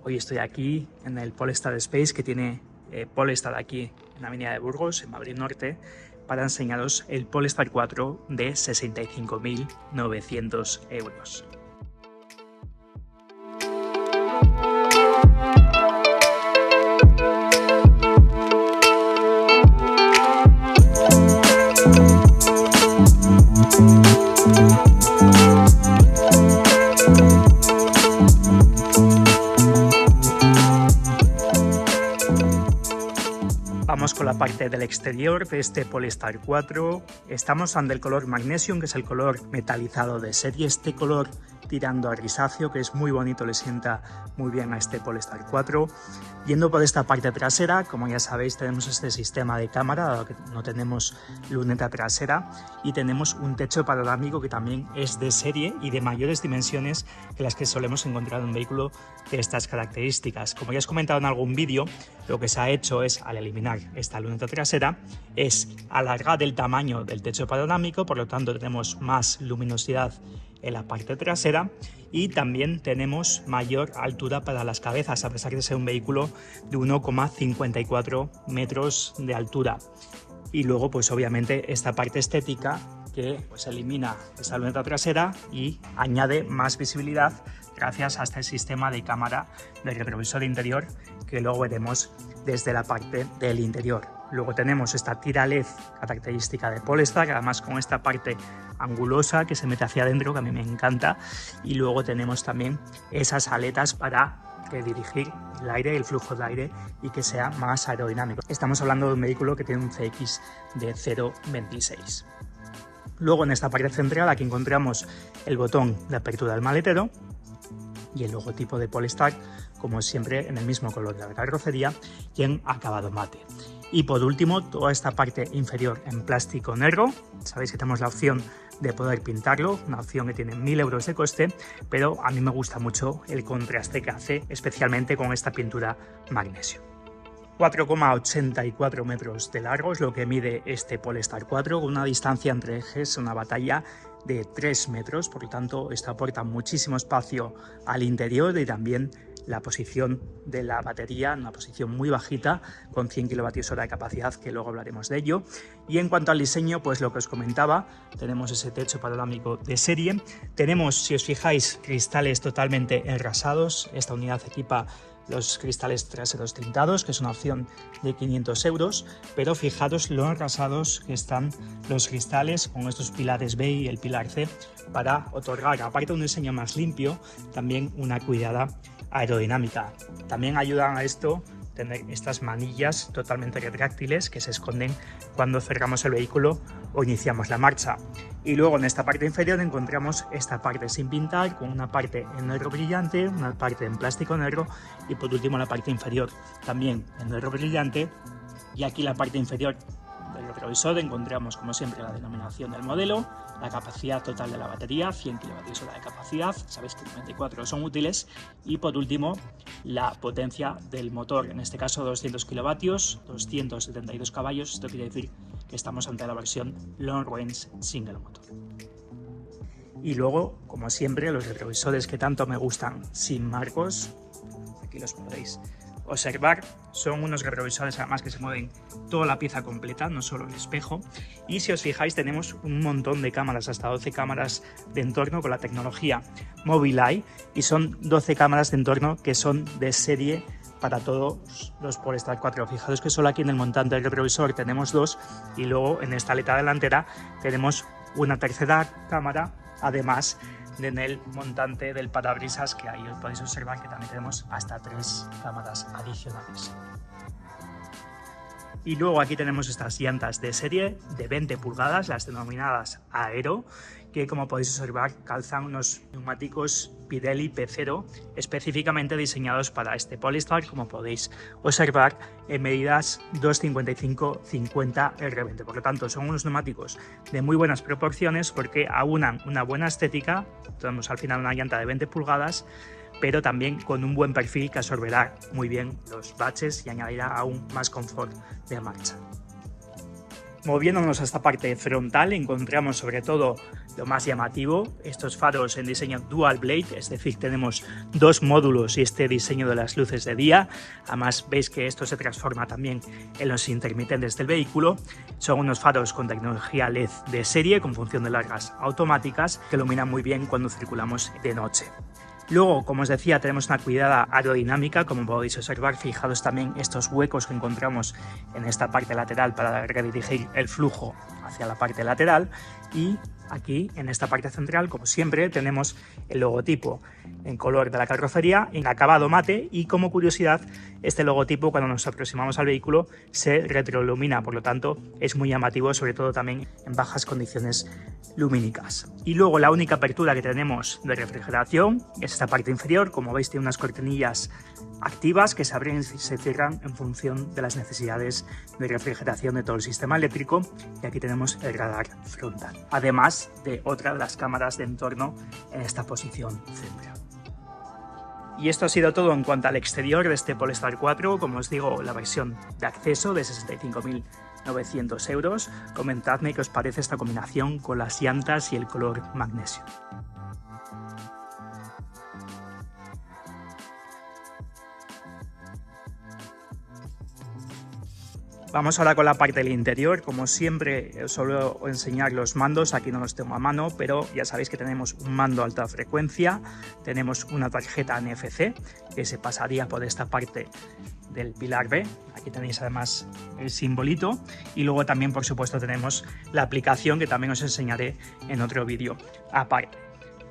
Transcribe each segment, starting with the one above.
Hoy estoy aquí en el Polestar Space que tiene Polestar aquí en la avenida de Burgos, en Madrid Norte, para enseñaros el Polestar 4 de 65.900 euros. Vamos con la parte del exterior de este Polestar 4. Estamos ante el color Magnesium, que es el color metalizado de serie. Este color tirando a grisáceo, que es muy bonito, le sienta muy bien a este Polestar 4. Yendo por esta parte trasera, como ya sabéis, tenemos este sistema de cámara, dado que no tenemos luneta trasera, y tenemos un techo panorámico que también es de serie y de mayores dimensiones que las que solemos encontrar en un vehículo de estas características. Como ya os he comentado en algún vídeo, lo que se ha hecho es, al eliminar esta luneta trasera, es alargar el tamaño del techo panorámico, por lo tanto tenemos más luminosidad en la parte trasera y también tenemos mayor altura para las cabezas, a pesar de ser un vehículo de 1,54 metros de altura. Y luego, pues obviamente, esta parte estética que pues elimina esa luneta trasera y añade más visibilidad gracias a este sistema de cámara del retrovisor interior que luego veremos desde la parte del interior. Luego tenemos esta tira LED característica de Polestar, además con esta parte angulosa que se mete hacia adentro, que a mí me encanta. Y luego tenemos también esas aletas para dirigir el aire, el flujo de aire, y que sea más aerodinámico. Estamos hablando de un vehículo que tiene un CX de 0,26. Luego en esta parte central aquí encontramos el botón de apertura del maletero y el logotipo de Polestar, como siempre en el mismo color de la carrocería y en acabado mate. Y por último, toda esta parte inferior en plástico negro. Sabéis que tenemos la opción de poder pintarlo, una opción que tiene 1.000 euros de coste, pero a mí me gusta mucho el contraste que hace, especialmente con esta pintura magnesio. 4,84 metros de largo es lo que mide este Polestar 4, con una distancia entre ejes, una batalla de 3 metros, por lo tanto esto aporta muchísimo espacio al interior y también la posición de la batería, una posición muy bajita con 100 kWh de capacidad, que luego hablaremos de ello. Y en cuanto al diseño, pues lo que os comentaba, tenemos ese techo panorámico de serie, tenemos, si os fijáis, cristales totalmente enrasados. Esta unidad equipa los cristales traseros tintados, que es una opción de 500 euros, pero fijaros lo enrasados que están los cristales con estos pilares B y el pilar C para otorgar, aparte de un diseño más limpio, también una cuidada aerodinámica. También ayudan a esto tener estas manillas totalmente retráctiles que se esconden cuando cerramos el vehículo o iniciamos la marcha. Y luego en esta parte inferior encontramos esta parte sin pintar, con una parte en negro brillante, una parte en plástico negro y por último la parte inferior también en negro brillante. Y aquí la parte inferior del retrovisor encontramos, como siempre, la denominación del modelo, la capacidad total de la batería, 100 kWh de capacidad, sabéis que 24 son útiles, y por último la potencia del motor, en este caso 200 kilovatios, 272 caballos, esto quiere decir que estamos ante la versión Long Range Single Motor. Y luego, como siempre, los retrovisores que tanto me gustan sin marcos, aquí los podéis observar, son unos retrovisores además que se mueven toda la pieza completa, no solo el espejo. Y si os fijáis, tenemos un montón de cámaras, hasta 12 cámaras de entorno con la tecnología Mobileye, y son 12 cámaras de entorno que son de serie para todos los Polestar 4. Fijaros que solo aquí en el montante del retrovisor tenemos dos, y luego en esta aleta delantera tenemos una tercera cámara, además en el montante del parabrisas, que ahí os podéis observar que también tenemos hasta 3 cámaras adicionales. Y luego aquí tenemos estas llantas de serie de 20 pulgadas, las denominadas Aero, que como podéis observar calzan unos neumáticos Pirelli P0 específicamente diseñados para este Polestar, como podéis observar, en medidas 255-50 R20. Por lo tanto, son unos neumáticos de muy buenas proporciones porque aunan una buena estética. Tenemos al final una llanta de 20 pulgadas, pero también con un buen perfil que absorberá muy bien los baches y añadirá aún más confort de marcha. Moviéndonos a esta parte frontal encontramos sobre todo lo más llamativo, estos faros en diseño Dual Blade, es decir, tenemos dos módulos y este diseño de las luces de día. Además veis que esto se transforma también en los intermitentes del vehículo. Son unos faros con tecnología LED de serie con función de largas automáticas que iluminan muy bien cuando circulamos de noche. Luego, como os decía, tenemos una cuidada aerodinámica, como podéis observar. Fijaos también estos huecos que encontramos en esta parte lateral para redirigir el flujo hacia la parte lateral, y aquí en esta parte central, como siempre, tenemos el logotipo en color de la carrocería en acabado mate, y como curiosidad, este logotipo cuando nos aproximamos al vehículo se retroilumina, por lo tanto es muy llamativo, sobre todo también en bajas condiciones lumínicas. Y luego la única apertura que tenemos de refrigeración es esta parte inferior. Como veis, tiene unas cortinillas activas que se abren y se cierran en función de las necesidades de refrigeración de todo el sistema eléctrico, y aquí tenemos el radar frontal, además de otra de las cámaras de entorno en esta posición central. Y esto ha sido todo en cuanto al exterior de este Polestar 4, como os digo, la versión de acceso de 65.900 euros. Comentadme qué os parece esta combinación con las llantas y el color magnesio. Vamos ahora con la parte del interior. Como siempre os suelo enseñar los mandos, aquí no los tengo a mano, pero ya sabéis que tenemos un mando alta frecuencia, tenemos una tarjeta NFC que se pasaría por esta parte del pilar B, aquí tenéis además el simbolito, y luego también por supuesto tenemos la aplicación que también os enseñaré en otro vídeo aparte.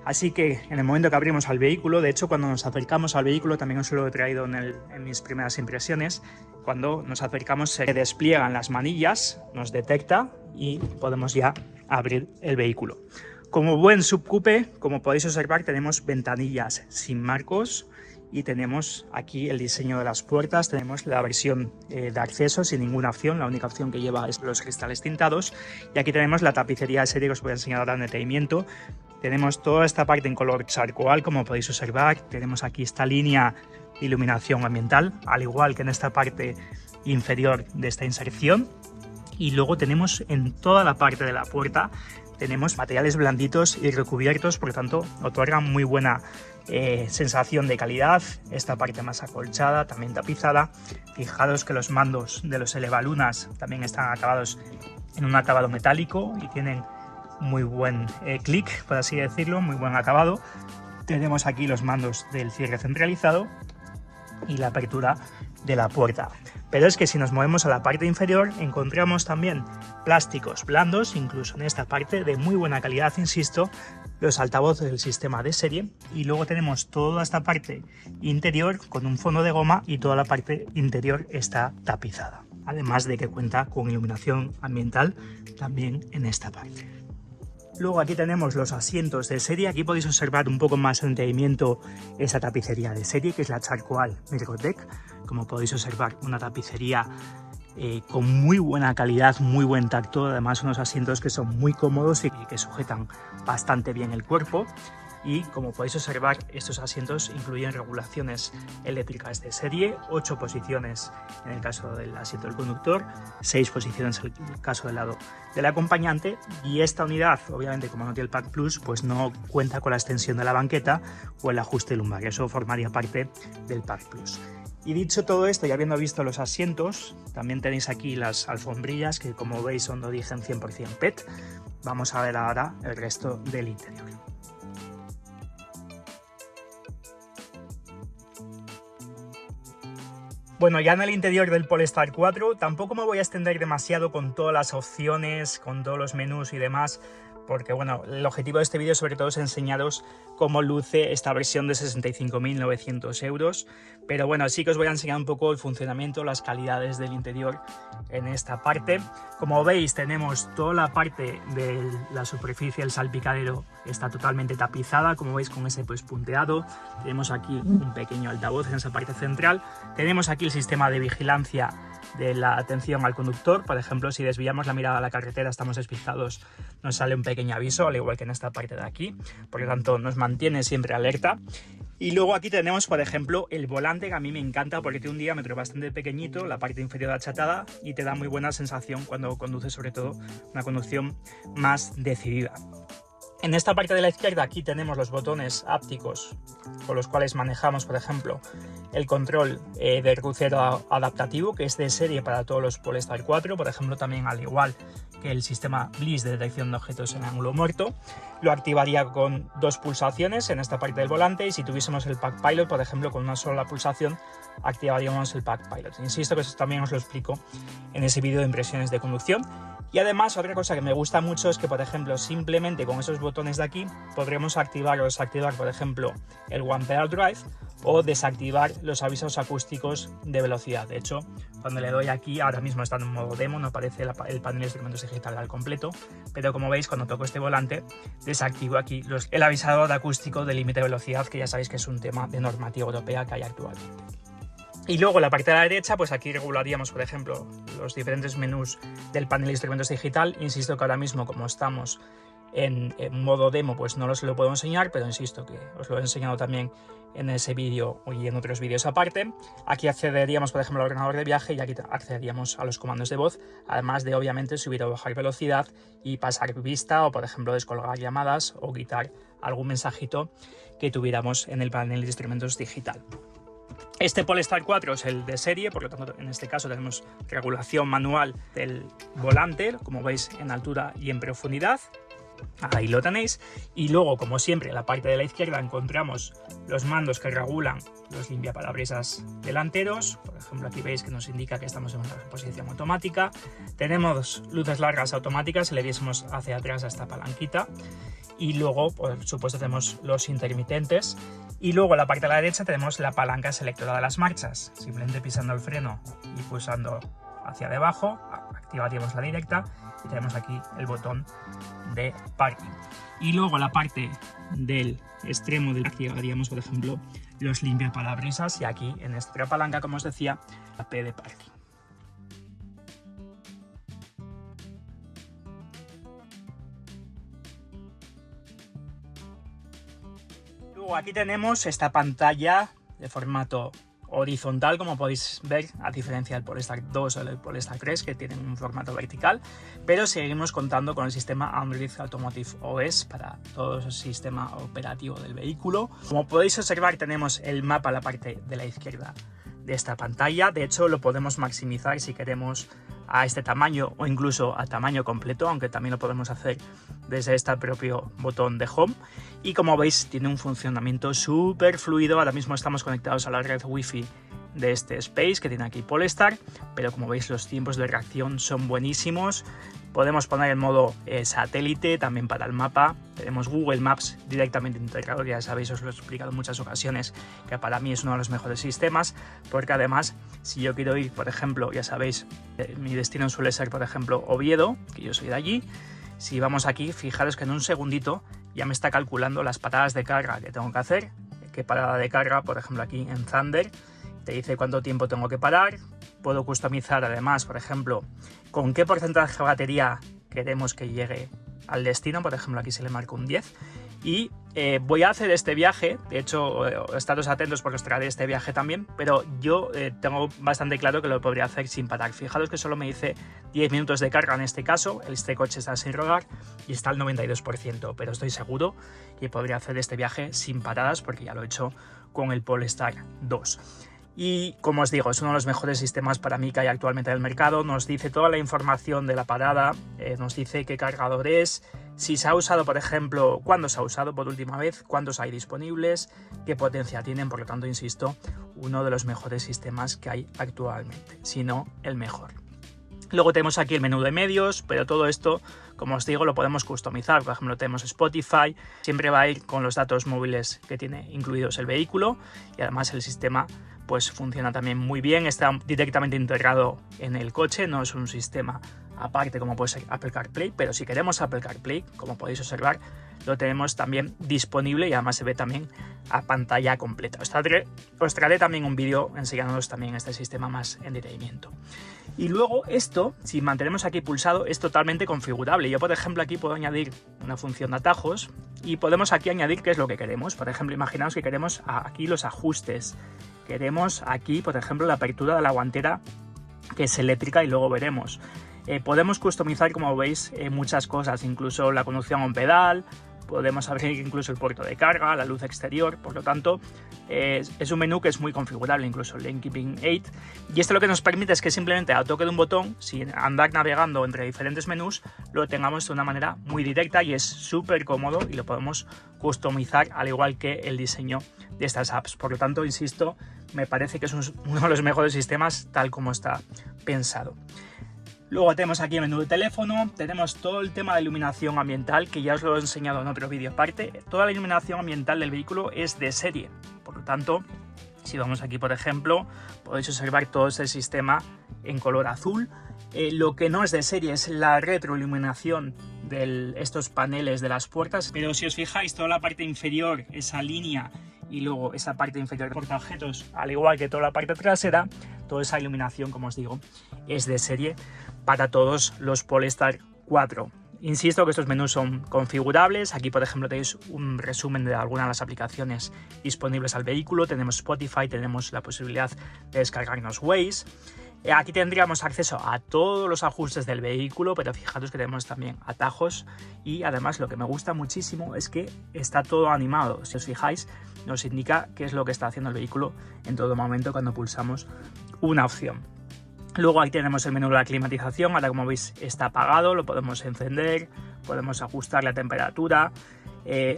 Así que en el momento que abrimos al vehículo, de hecho cuando nos acercamos al vehículo, también os lo he traído en mis primeras impresiones, cuando nos acercamos se despliegan las manillas, nos detecta y podemos ya abrir el vehículo. Como buen subcoupe, como podéis observar, tenemos ventanillas sin marcos y tenemos aquí el diseño de las puertas. Tenemos la versión de acceso sin ninguna opción, la única opción que lleva es los cristales tintados, y aquí tenemos la tapicería de serie que os voy a enseñar ahora en detenimiento. Tenemos toda esta parte en color charcoal, como podéis observar. Tenemos aquí esta línea de iluminación ambiental, al igual que en esta parte inferior de esta inserción. Y luego tenemos en toda la parte de la puerta, tenemos materiales blanditos y recubiertos, por lo tanto otorgan muy buena sensación de calidad. Esta parte más acolchada, también tapizada. Fijaros que los mandos de los elevalunas también están acabados en un acabado metálico y tienen muy buen clic, por así decirlo, muy buen acabado. Tenemos aquí los mandos del cierre centralizado y la apertura de la puerta. Pero es que si nos movemos a la parte inferior encontramos también plásticos blandos, incluso en esta parte de muy buena calidad, insisto, los altavoces del sistema de serie, y luego tenemos toda esta parte interior con un fondo de goma y toda la parte interior está tapizada, además de que cuenta con iluminación ambiental también en esta parte. Luego aquí tenemos los asientos de serie. Aquí podéis observar un poco más en detenimiento esa tapicería de serie, que es la Charcoal Mirrordeck. Como podéis observar, una tapicería con muy buena calidad, muy buen tacto. Además, unos asientos que son muy cómodos y que sujetan bastante bien el cuerpo. Y como podéis observar, estos asientos incluyen regulaciones eléctricas de serie, 8 posiciones en el caso del asiento del conductor, 6 posiciones en el caso del lado del acompañante, y esta unidad, obviamente como no tiene el Park Plus, pues no cuenta con la extensión de la banqueta o el ajuste lumbar, eso formaría parte del Park Plus. Y dicho todo esto, y habiendo visto los asientos, también tenéis aquí las alfombrillas que, como veis, son de origen 100% PET. Vamos a ver ahora el resto del interior. Bueno, ya en el interior del Polestar 4 tampoco me voy a extender demasiado con todas las opciones, con todos los menús y demás, porque bueno, el objetivo de este vídeo sobre todo es enseñaros cómo luce esta versión de 65.900 euros. Pero bueno, sí que os voy a enseñar un poco el funcionamiento, las calidades del interior en esta parte. Como veis, tenemos toda la parte de la superficie, el salpicadero está totalmente tapizada, como veis, con ese pues punteado. Tenemos aquí un pequeño altavoz en esa parte central. Tenemos aquí el sistema de vigilancia de la atención al conductor. Por ejemplo, si desviamos la mirada a la carretera, estamos despistados, nos sale un pequeño aviso, al igual que en esta parte de aquí. Por lo tanto, nos mantiene siempre alerta. Y luego aquí tenemos, por ejemplo, el volante, que a mí me encanta porque tiene un diámetro bastante pequeñito, la parte inferior achatada, y te da muy buena sensación cuando conduces, sobre todo una conducción más decidida. En esta parte de la izquierda aquí tenemos los botones ápticos con los cuales manejamos, por ejemplo, el control del crucero adaptativo, que es de serie para todos los Polestar 4, por ejemplo, también al igual que el sistema BLIS de detección de objetos en ángulo muerto. Lo activaría con 2 pulsaciones en esta parte del volante, y si tuviésemos el Pack Pilot, por ejemplo, con una sola pulsación activaríamos el Pack Pilot. Insisto que eso también os lo explico en ese vídeo de impresiones de conducción. Y además, otra cosa que me gusta mucho es que, por ejemplo, simplemente con esos botones de aquí podremos activar o desactivar, por ejemplo, el One Pedal Drive, o desactivar los avisos acústicos de velocidad. De hecho, cuando le doy aquí, ahora mismo está en modo demo, no aparece el panel de instrumentos digital al completo, pero como veis, cuando toco este volante, desactivo aquí el avisador acústico de límite de velocidad, que ya sabéis que es un tema de normativa europea que hay actualmente. Y luego en la parte de la derecha, pues aquí regularíamos, por ejemplo, los diferentes menús del panel de instrumentos digital. Insisto que ahora mismo, como estamos en modo demo, pues no os lo puedo enseñar, pero insisto que os lo he enseñado también en ese vídeo y en otros vídeos aparte. Aquí accederíamos, por ejemplo, al ordenador de viaje, y aquí accederíamos a los comandos de voz, además de, obviamente, subir o bajar velocidad y pasar vista, o, por ejemplo, descolgar llamadas o quitar algún mensajito que tuviéramos en el panel de instrumentos digital. Este Polestar 4 es el de serie, por lo tanto en este caso tenemos regulación manual del volante, como veis, en altura y en profundidad. Ahí lo tenéis. Y luego, como siempre, en la parte de la izquierda encontramos los mandos que regulan los limpiaparabrisas delanteros. Por ejemplo, aquí veis que nos indica que estamos en una posición automática. Tenemos luces largas automáticas si le diésemos hacia atrás a esta palanquita. Y luego, por supuesto, tenemos los intermitentes. Y luego en la parte de la derecha tenemos la palanca selectora de las marchas. Simplemente pisando el freno y pulsando hacia debajo activaríamos la directa, y tenemos aquí el botón de parking. Y luego en la parte del extremo del activaríamos, por ejemplo, los limpiaparabrisas, y aquí en esta palanca, como os decía, la P de parking. Luego aquí tenemos esta pantalla de formato horizontal, como podéis ver, a diferencia del Polestar 2 o del Polestar 3, que tienen un formato vertical, pero seguimos contando con el sistema Android Automotive OS para todo el sistema operativo del vehículo. Como podéis observar, tenemos el mapa a la parte de la izquierda de esta pantalla. De hecho, lo podemos maximizar si queremos a este tamaño, o incluso a tamaño completo, aunque también lo podemos hacer desde este propio botón de Home. Y como veis, tiene un funcionamiento súper fluido. Ahora mismo estamos conectados a la red Wi-Fi de este Space que tiene aquí Polestar, pero como veis, los tiempos de reacción son buenísimos. Podemos poner el modo satélite también para el mapa. Tenemos Google Maps directamente integrado, que ya sabéis, os lo he explicado en muchas ocasiones, que para mí es uno de los mejores sistemas, porque además, si yo quiero ir, por ejemplo, ya sabéis, mi destino suele ser, por ejemplo, Oviedo, que yo soy de allí. Si vamos aquí, fijaros que en un segundito ya me está calculando las paradas de carga que tengo que hacer. Qué parada de carga, por ejemplo, aquí en Thunder, te dice cuánto tiempo tengo que parar. Puedo customizar además, por ejemplo, con qué porcentaje de batería queremos que llegue al destino. Por ejemplo, aquí se le marca un 10. Y voy a hacer este viaje, de hecho, estaros atentos porque os traeré este viaje también, pero yo tengo bastante claro que lo podría hacer sin parar. Fijaros que solo me dice 10 minutos de carga en este caso. Este coche está sin rodar y está al 92%, pero estoy seguro que podría hacer este viaje sin paradas porque ya lo he hecho con el Polestar 2. Y como os digo, es uno de los mejores sistemas para mí que hay actualmente en el mercado. Nos dice toda la información de la parada, nos dice qué cargador es, si se ha usado, por ejemplo, cuándo se ha usado por última vez, cuántos hay disponibles, qué potencia tienen. Por lo tanto, insisto, uno de los mejores sistemas que hay actualmente, si no el mejor. Luego tenemos aquí el menú de medios, pero todo esto, como os digo, lo podemos customizar. Por ejemplo, tenemos Spotify, siempre va a ir con los datos móviles que tiene incluidos el vehículo, y además el sistema pues funciona también muy bien, está directamente integrado en el coche, no es un sistema aparte como puede ser Apple CarPlay, pero si queremos Apple CarPlay, como podéis observar, lo tenemos también disponible y además se ve también a pantalla completa. Os traeré también un vídeo enseñándoos también este sistema más en detenimiento. Y luego esto, si mantenemos aquí pulsado, es totalmente configurable. Yo, por ejemplo, aquí puedo añadir una función de atajos y podemos aquí añadir qué es lo que queremos. Por ejemplo, imaginaos que queremos aquí los ajustes. Queremos aquí, por ejemplo, la apertura de la guantera, que es eléctrica, y luego veremos. Podemos customizar, como veis, muchas cosas, incluso la conducción a un pedal. Podemos abrir incluso el puerto de carga, la luz exterior. Por lo tanto, es un menú que es muy configurable, incluso el Lane Keeping Aid. Y esto lo que nos permite es que simplemente a toque de un botón, sin andar navegando entre diferentes menús, lo tengamos de una manera muy directa y es súper cómodo y lo podemos customizar al igual que el diseño de estas apps. Por lo tanto, insisto, me parece que es uno de los mejores sistemas tal como está pensado. Luego tenemos aquí el menú de teléfono, tenemos todo el tema de iluminación ambiental, que ya os lo he enseñado en otro vídeo aparte. Toda la iluminación ambiental del vehículo es de serie, por lo tanto, si vamos aquí, por ejemplo, podéis observar todo ese sistema en color azul. Lo que no es de serie es la retroiluminación de estos paneles de las puertas, pero si os fijáis, toda la parte inferior, esa línea, y luego esa parte inferior de portaobjetos, al igual que toda la parte trasera, toda esa iluminación, como os digo, es de serie para todos los Polestar 4. Insisto que estos menús son configurables. Aquí, por ejemplo, tenéis un resumen de algunas de las aplicaciones disponibles al vehículo. Tenemos Spotify, tenemos la posibilidad de descargarnos Waze. Aquí tendríamos acceso a todos los ajustes del vehículo, pero fijaros que tenemos también atajos y además lo que me gusta muchísimo es que está todo animado. Si os fijáis, nos indica qué es lo que está haciendo el vehículo en todo momento cuando pulsamos una opción. Luego ahí tenemos el menú de la climatización. Ahora, como veis, está apagado, lo podemos encender, podemos ajustar la temperatura.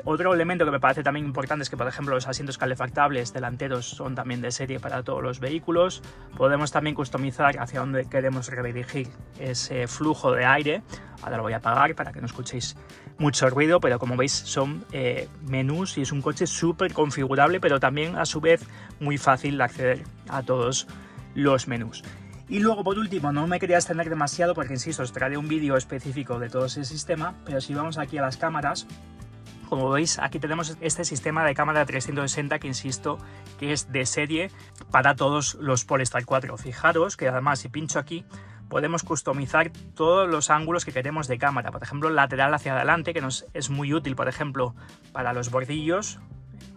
Otro elemento que me parece también importante es que, por ejemplo, los asientos calefactables delanteros son también de serie para todos los vehículos. Podemos también customizar hacia dónde queremos redirigir ese flujo de aire. Ahora lo voy a apagar para que no escuchéis mucho ruido, pero como veis son menús y es un coche súper configurable, pero también a su vez muy fácil de acceder a todos los menús. Y luego, por último, no me quería extender demasiado porque, insisto, os traeré un vídeo específico de todo ese sistema, pero si vamos aquí a las cámaras, como veis, aquí tenemos este sistema de cámara 360 que, insisto, que es de serie para todos los Polestar 4. Fijaros que además, si pincho aquí, podemos customizar todos los ángulos que queremos de cámara. Por ejemplo, lateral hacia adelante, que nos es muy útil, por ejemplo, para los bordillos.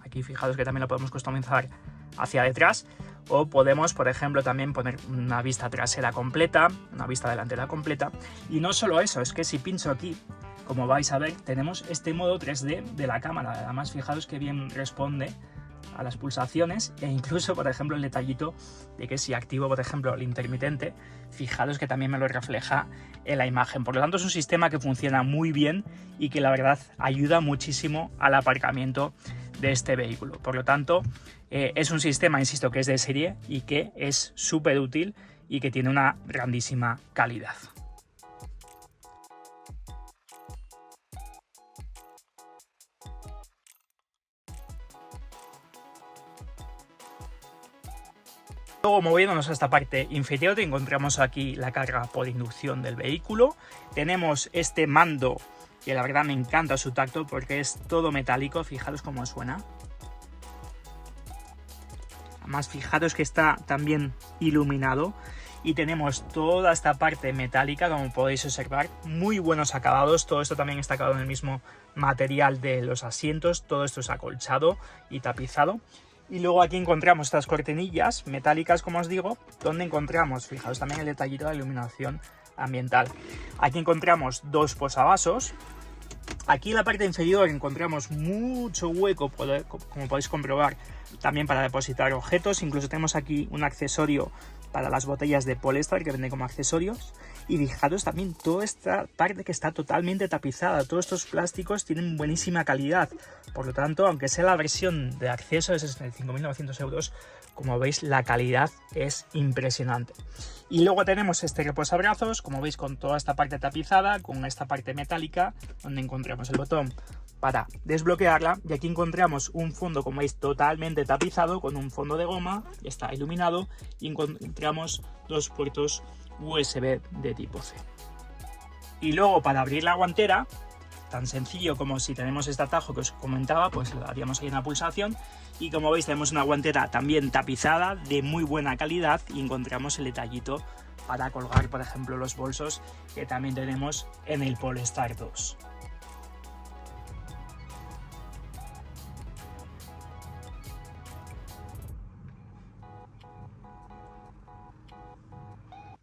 Aquí fijaros que también lo podemos customizar hacia detrás. O podemos, por ejemplo, también poner una vista trasera completa, una vista delantera completa. Y no solo eso, es que si pincho aquí, como vais a ver, tenemos este modo 3D de la cámara. Además, fijaros que bien responde a las pulsaciones e incluso, por ejemplo, el detallito de que si activo, por ejemplo, el intermitente, fijaros que también me lo refleja en la imagen. Por lo tanto, es un sistema que funciona muy bien y que la verdad ayuda muchísimo al aparcamiento de este vehículo. Por lo tanto, es un sistema, insisto, que es de serie y que es súper útil y que tiene una grandísima calidad. Luego, moviéndonos a esta parte inferior, encontramos aquí la carga por inducción del vehículo. Tenemos este mando que la verdad me encanta su tacto porque es todo metálico. Fijaros cómo suena. Además, fijaros que está también iluminado. Y tenemos toda esta parte metálica, como podéis observar, muy buenos acabados. Todo esto también está acabado en el mismo material de los asientos. Todo esto es acolchado y tapizado. Y luego aquí encontramos estas cortinillas metálicas, como os digo, donde encontramos, fijaos también el detallito de la iluminación ambiental. Aquí encontramos dos posavasos. Aquí en la parte inferior encontramos mucho hueco, como podéis comprobar, también para depositar objetos. Incluso tenemos aquí un accesorio para las botellas de Polestar que venden como accesorios. Y fijaros también toda esta parte que está totalmente tapizada. Todos estos plásticos tienen buenísima calidad. Por lo tanto, aunque sea la versión de acceso de 65.900 euros, como veis, la calidad es impresionante. Y luego tenemos este reposabrazos, como veis, con toda esta parte tapizada, con esta parte metálica, donde encontramos el botón para desbloquearla. Y aquí encontramos un fondo, como veis, totalmente tapizado, con un fondo de goma, está iluminado, y encontramos dos puertos USB de tipo C. Y luego para abrir la guantera, tan sencillo como si tenemos este atajo que os comentaba, pues lo haríamos ahí en la pulsación. Y como veis tenemos una guantera también tapizada de muy buena calidad y encontramos el detallito para colgar, por ejemplo, los bolsos que también tenemos en el Polestar 2.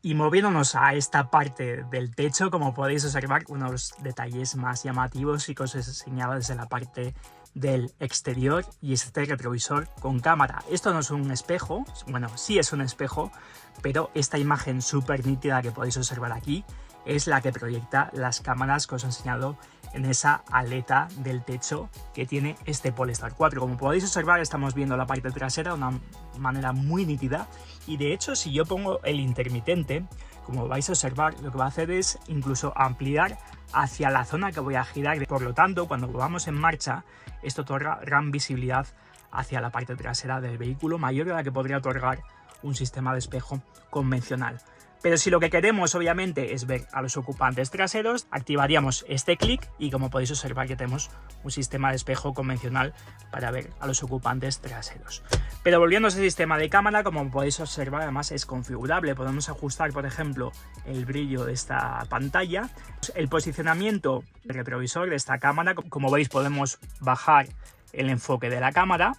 Y moviéndonos a esta parte del techo, como podéis observar, uno de los detalles más llamativos y que os he enseñado desde la parte del exterior, y este retrovisor con cámara. Esto no es un espejo, bueno, sí es un espejo, pero esta imagen súper nítida que podéis observar aquí es la que proyecta las cámaras que os he enseñado en esa aleta del techo que tiene este Polestar 4. Como podéis observar, estamos viendo la parte trasera de una manera muy nítida, y de hecho si yo pongo el intermitente, como vais a observar, lo que va a hacer es incluso ampliar hacia la zona que voy a girar. Por lo tanto, cuando vamos en marcha, esto otorga gran visibilidad hacia la parte trasera del vehículo, mayor de la que podría otorgar un sistema de espejo convencional. Pero si lo que queremos obviamente es ver a los ocupantes traseros, activaríamos este clic y como podéis observar que tenemos un sistema de espejo convencional para ver a los ocupantes traseros. Pero volviendo a ese sistema de cámara, como podéis observar, además es configurable. Podemos ajustar, por ejemplo, el brillo de esta pantalla, el posicionamiento del retrovisor de esta cámara. Como veis, podemos bajar el enfoque de la cámara,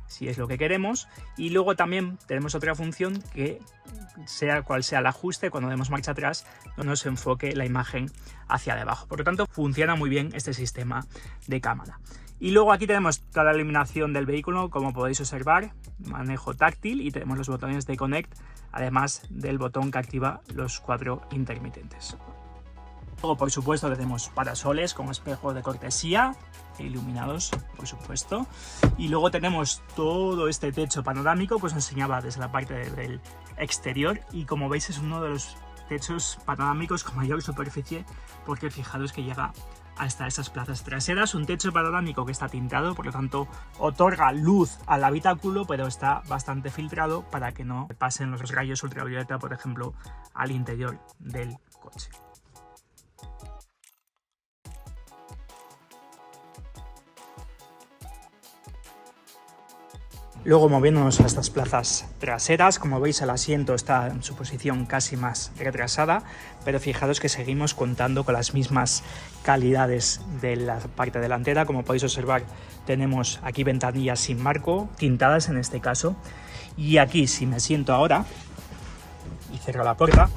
si es lo que queremos, y luego también tenemos otra función que, sea cual sea el ajuste, cuando demos marcha atrás no nos enfoque la imagen hacia debajo. Por lo tanto, funciona muy bien este sistema de cámara. Y luego aquí tenemos toda la iluminación del vehículo, como podéis observar, manejo táctil, y tenemos los botones de Connect, además del botón que activa los 4 intermitentes. Luego, por supuesto, tenemos parasoles con espejo de cortesía, iluminados, por supuesto. Y luego tenemos todo este techo panorámico que os enseñaba desde la parte del exterior. Y como veis, es uno de los techos panorámicos con mayor superficie, porque fijaros que llega hasta estas plazas traseras. Un techo panorámico que está tintado, por lo tanto otorga luz al habitáculo, pero está bastante filtrado para que no pasen los rayos ultravioleta, por ejemplo, al interior del coche. Luego, moviéndonos a estas plazas traseras, como veis el asiento está en su posición casi más retrasada, pero fijaros que seguimos contando con las mismas calidades de la parte delantera. Como podéis observar, tenemos aquí ventanillas sin marco, tintadas en este caso, y aquí si me siento ahora y cierro la puerta,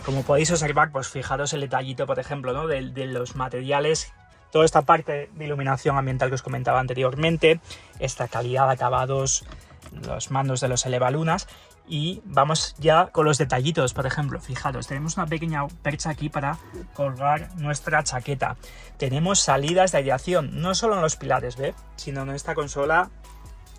como podéis observar, pues fijaros el detallito, por ejemplo, ¿no? de los materiales. Toda esta parte de iluminación ambiental que os comentaba anteriormente, esta calidad de acabados, los mandos de los elevalunas. Y vamos ya con los detallitos. Por ejemplo, fijaros, tenemos una pequeña percha aquí para colgar nuestra chaqueta. Tenemos salidas de aireación, no solo en los pilares, ¿ve?, sino en esta consola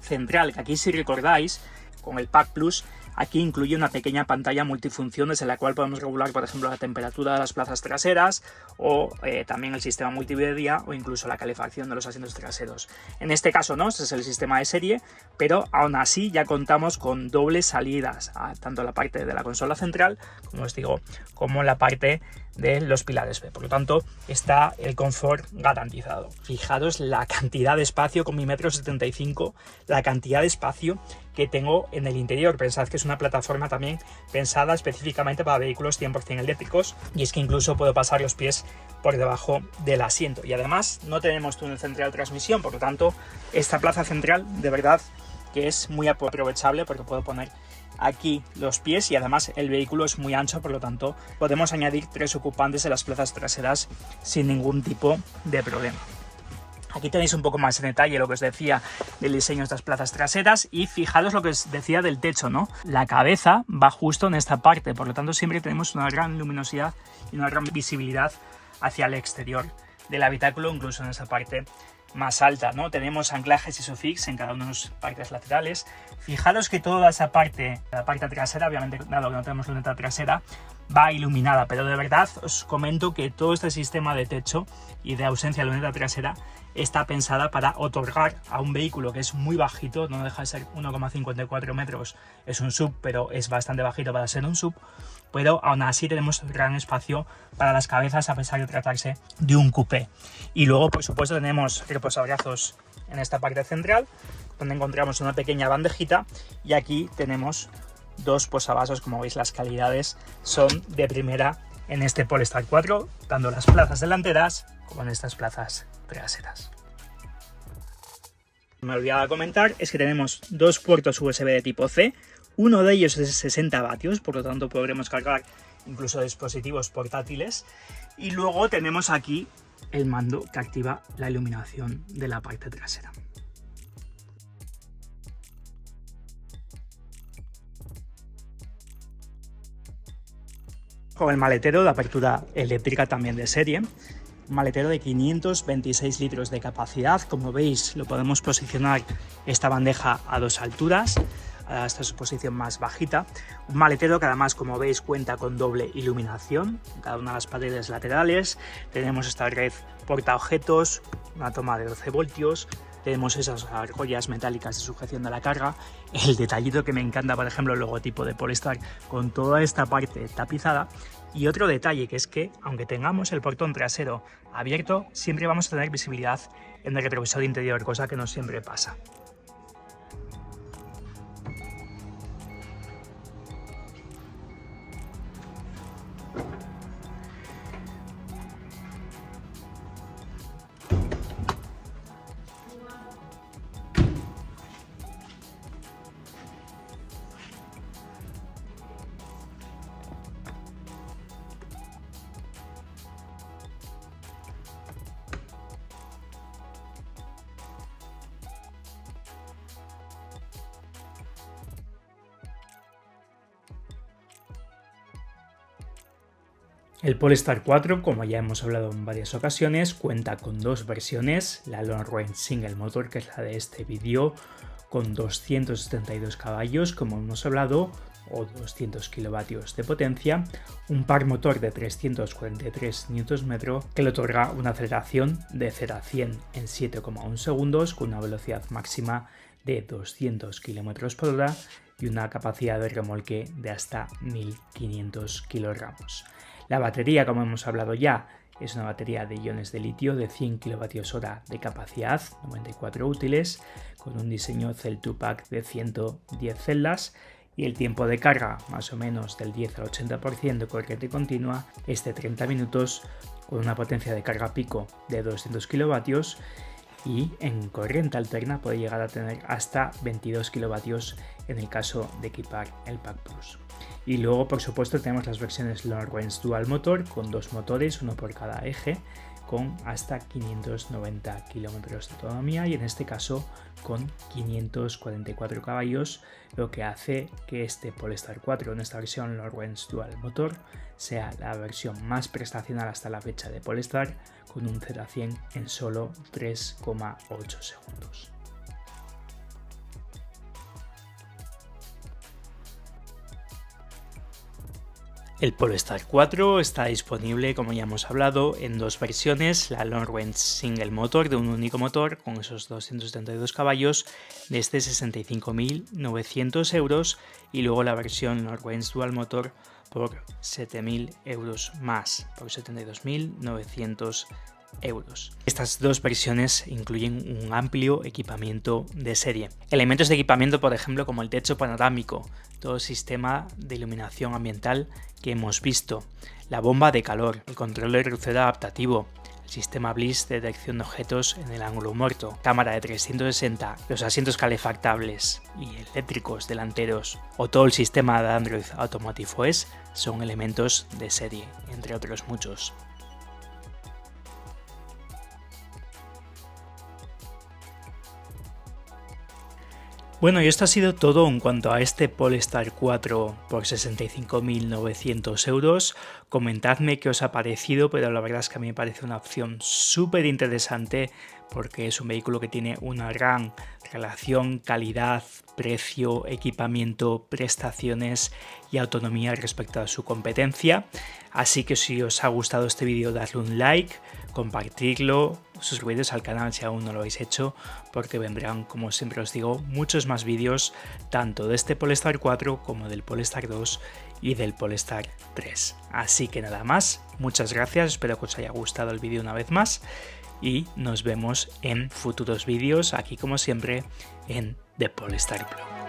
central, que aquí, si recordáis, con el Pack Plus, aquí incluye una pequeña pantalla multifunciones en la cual podemos regular, por ejemplo, la temperatura de las plazas traseras, o también el sistema multimedia, o incluso la calefacción de los asientos traseros. En este caso no, este es el sistema de serie, pero aún así ya contamos con dobles salidas, tanto en la parte de la consola central, como os digo, como en la parte de los pilares B. Por lo tanto, está el confort garantizado. Fijaros la cantidad de espacio, con mi 1,75 m, la cantidad de espacio que tengo en el interior. Pensad que es una plataforma también pensada específicamente para vehículos 100% eléctricos, y es que incluso puedo pasar los pies por debajo del asiento. Y además no tenemos túnel central de transmisión, por lo tanto esta plaza central de verdad que es muy aprovechable, porque puedo poner aquí los pies y además el vehículo es muy ancho, por lo tanto podemos añadir 3 ocupantes en las plazas traseras sin ningún tipo de problema. Aquí tenéis un poco más en detalle lo que os decía del diseño de estas plazas traseras, y fijaros lo que os decía del techo, ¿no? La cabeza va justo en esta parte, por lo tanto siempre tenemos una gran luminosidad y una gran visibilidad hacia el exterior del habitáculo, incluso en esa parte más alta, ¿no? Tenemos anclajes ISOFIX en cada una de las partes laterales. Fijaros que toda esa parte, la parte trasera, obviamente dado que no tenemos luneta trasera, va iluminada, pero de verdad os comento que todo este sistema de techo y de ausencia de luneta trasera está pensada para otorgar a un vehículo que es muy bajito, no deja de ser 1,54 metros, es un SUV, pero es bastante bajito para ser un SUV, pero aún así tenemos gran espacio para las cabezas a pesar de tratarse de un coupé. Y luego, por supuesto, tenemos reposabrazos en esta parte central, donde encontramos una pequeña bandejita, y aquí tenemos dos posavasos. Como veis, las calidades son de primera en este Polestar 4, tanto las plazas delanteras como en estas plazas traseras. Me olvidaba comentar es que tenemos dos puertos USB de tipo C, uno de ellos es de 60 vatios, por lo tanto podremos cargar incluso dispositivos portátiles, y luego tenemos aquí el mando que activa la iluminación de la parte trasera. Con el maletero de apertura eléctrica también de serie, un maletero de 526 litros de capacidad. Como veis, lo podemos posicionar esta bandeja a dos alturas, a esta su posición más bajita. Un maletero que además, como veis, cuenta con doble iluminación en cada una de las paredes laterales. Tenemos esta red portaobjetos, una toma de 12 voltios. Tenemos esas argollas metálicas de sujeción de la carga. El detallito que me encanta, por ejemplo, el logotipo de Polestar con toda esta parte tapizada. Y otro detalle, que es que aunque tengamos el portón trasero abierto, siempre vamos a tener visibilidad en el retrovisor interior, cosa que no siempre pasa. El Polestar 4, como ya hemos hablado en varias ocasiones, cuenta con dos versiones, la Long Range Single Motor, que es la de este vídeo, con 272 caballos, como hemos hablado, o 200 kilovatios de potencia, un par motor de 343 Nm que le otorga una aceleración de 0 a 100 en 7,1 segundos con una velocidad máxima de 200 km por hora y una capacidad de remolque de hasta 1500 kilogramos. La batería, como hemos hablado ya, es una batería de iones de litio de 100 kWh de capacidad, 94 útiles, con un diseño Cell 2 Pack de 110 celdas, y el tiempo de carga, más o menos del 10 al 80% de corriente continua, es de 30 minutos, con una potencia de carga pico de 200 kW, y en corriente alterna puede llegar a tener hasta 22 kW en el caso de equipar el Pack Plus. Y luego, por supuesto, tenemos las versiones Long Range Dual Motor con dos motores, uno por cada eje, con hasta 590 km de autonomía, y en este caso con 544 caballos, lo que hace que este Polestar 4 en esta versión Long Range Dual Motor sea la versión más prestacional hasta la fecha de Polestar, con un 0 a 100 en solo 3,8 segundos. El Polestar 4 está disponible, como ya hemos hablado, en dos versiones, la Long Range Single Motor de un único motor con esos 272 caballos desde 65.900 euros, y luego la versión Long Range Dual Motor por 7.000 euros más, por 72.900 euros. Estas dos versiones incluyen un amplio equipamiento de serie. Elementos de equipamiento, por ejemplo, como el techo panorámico, todo el sistema de iluminación ambiental que hemos visto, la bomba de calor, el control de crucero adaptativo, el sistema Bliss de detección de objetos en el ángulo muerto, cámara de 360, los asientos calefactables y eléctricos delanteros, o todo el sistema de Android Automotive OS son elementos de serie, entre otros muchos. Bueno, y esto ha sido todo en cuanto a este Polestar 4 por 65.900 euros. Comentadme qué os ha parecido, pero la verdad es que a mí me parece una opción súper interesante porque es un vehículo que tiene una gran relación calidad, precio, equipamiento, prestaciones y autonomía respecto a su competencia. Así que si os ha gustado este vídeo, dadle un like, compartirlo, suscribiros al canal si aún no lo habéis hecho, porque vendrán, como siempre os digo, muchos más vídeos tanto de este Polestar 4 como del Polestar 2 y del Polestar 3. Así que nada más, muchas gracias, espero que os haya gustado el vídeo una vez más y nos vemos en futuros vídeos aquí como siempre en The Polestar Blog.